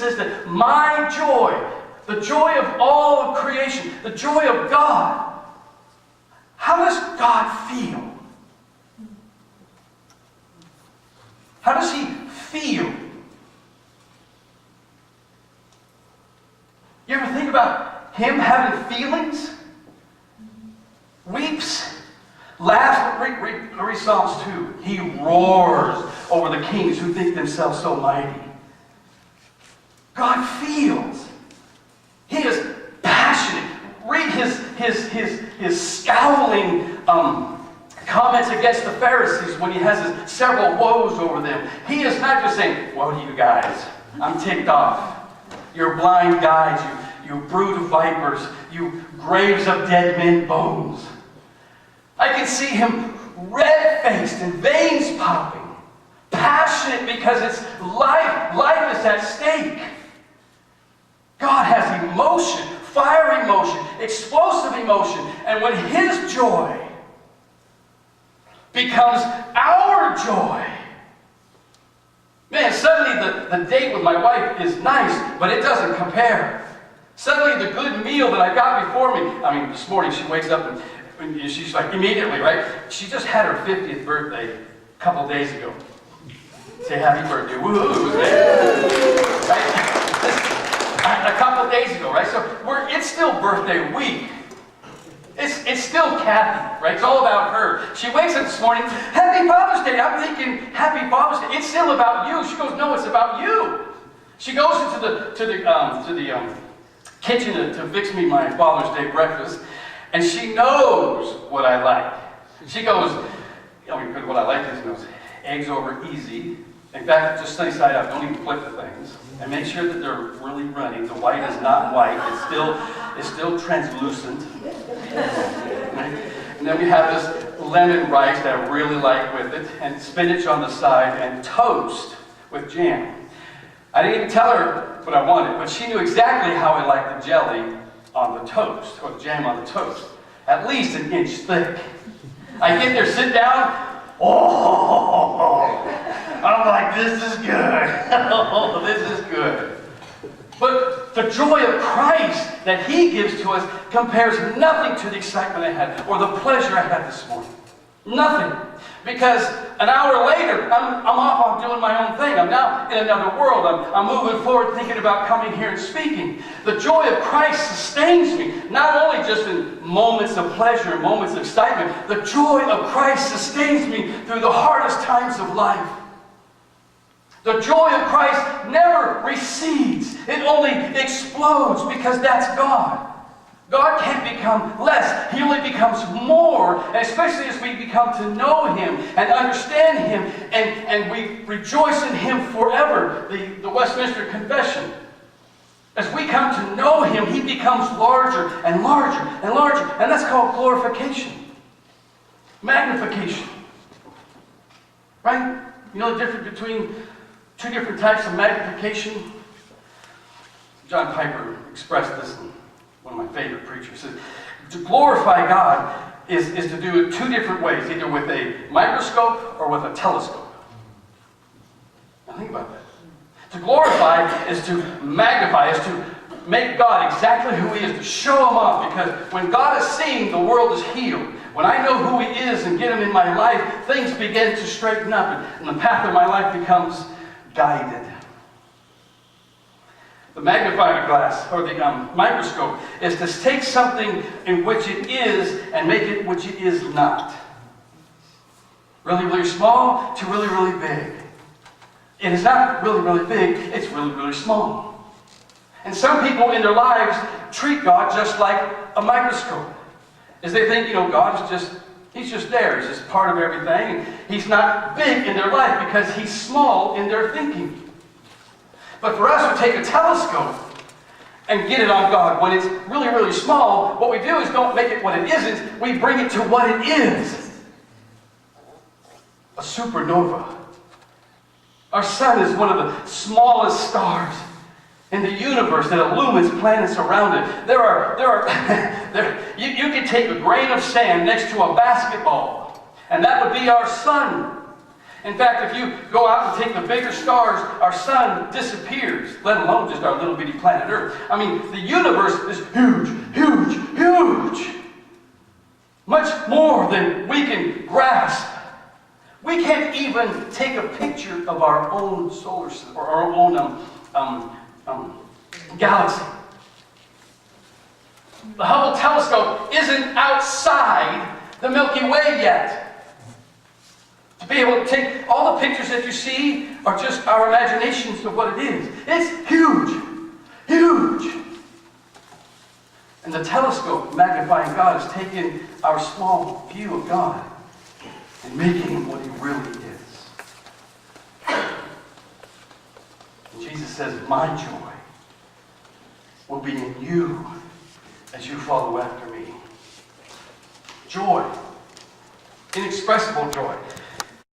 says that my joy, the joy of all of creation, the joy of God. How does God feel? How does He feel? You ever think about Him having feelings? Weeps, laughs. Read Psalms 2. He roars over the kings who think themselves so mighty. God feels. He is passionate. Read his scowling comments against the Pharisees when he has his several woes over them. He is not just saying, woe to you guys. I'm ticked off. You're blind guides, you brood of vipers, you graves of dead men bones. I can see him red-faced and veins popping, passionate because it's life. Life is at stake. God has emotion, fire emotion, explosive emotion, and when His joy becomes our joy, man, suddenly the date with my wife is nice, but it doesn't compare. Suddenly the good meal that I got before me, I mean, this morning she wakes up and she's like, immediately, right? She just had her 50th birthday a couple days ago. Say happy birthday, woohoo, right? A couple days ago, right? So it's still birthday week. It's still Kathy, right? It's all about her. She wakes up this morning, Happy Father's Day. I'm thinking, Happy Father's Day. It's still about you. She goes, no, it's about you. She goes into the kitchen to fix me my Father's Day breakfast, and she knows what I like. She goes, what I like is, eggs over easy. In fact, just sunny side up. Don't even flip the things. And make sure that they're really runny. The white is not white. It's still translucent. Right? And then we have this lemon rice that I really like with it, and spinach on the side, and toast with jam. I didn't even tell her what I wanted, but she knew exactly how I liked the jelly on the toast, or the jam on the toast. At least an inch thick. I get there, sit down. Oh, I'm like, this is good. Oh, this is good. But the joy of Christ that He gives to us compares nothing to the excitement I had or the pleasure I had this morning. Nothing. Because an hour later, I'm off, I'm doing my own thing. I'm now in another world. I'm moving forward thinking about coming here and speaking. The joy of Christ sustains me, not only just in moments of pleasure and moments of excitement. The joy of Christ sustains me through the hardest times of life. The joy of Christ never recedes. It only explodes because that's God. God can't become less. He only becomes more, and especially as we become to know Him and understand Him, and we rejoice in Him forever, the Westminster Confession. As we come to know Him, He becomes larger and larger and larger, and that's called glorification. Magnification. Right? You know the difference between two different types of magnification? John Piper expressed this in one of my favorite preachers. Says, to glorify God is to do it two different ways, either with a microscope or with a telescope. Now think about that. To glorify is to magnify, is to make God exactly who He is, to show Him off, because when God is seen, the world is healed. When I know who He is and get Him in my life, things begin to straighten up, and the path of my life becomes guided. The magnifying glass, or the microscope, is to take something in which it is and make it which it is not. Really, really small to really, really big. It is not really, really big, it's really, really small. And some people in their lives treat God just like a microscope. As they think, God is He's just there. He's just part of everything. He's not big in their life because He's small in their thinking. But for us who take a telescope and get it on God when it's really, really small, what we do is don't make it what it isn't. We bring it to what it is. A supernova. Our sun is one of the smallest stars in the universe that illumines planets around it. You can take a grain of sand next to a basketball, and that would be our sun. In fact, if you go out and take the bigger stars, our sun disappears, let alone just our little bitty planet Earth. I mean, the universe is huge, huge, huge. Much more than we can grasp. We can't even take a picture of our own solar system, or our own galaxy. The Hubble telescope isn't outside the Milky Way yet. To be able to take all the pictures that you see are just our imaginations of what it is. It's huge, huge. And the telescope, magnifying God, is taking our small view of God and making him what he really is. And Jesus says, my joy will be in you as you follow after me. Joy, inexpressible joy.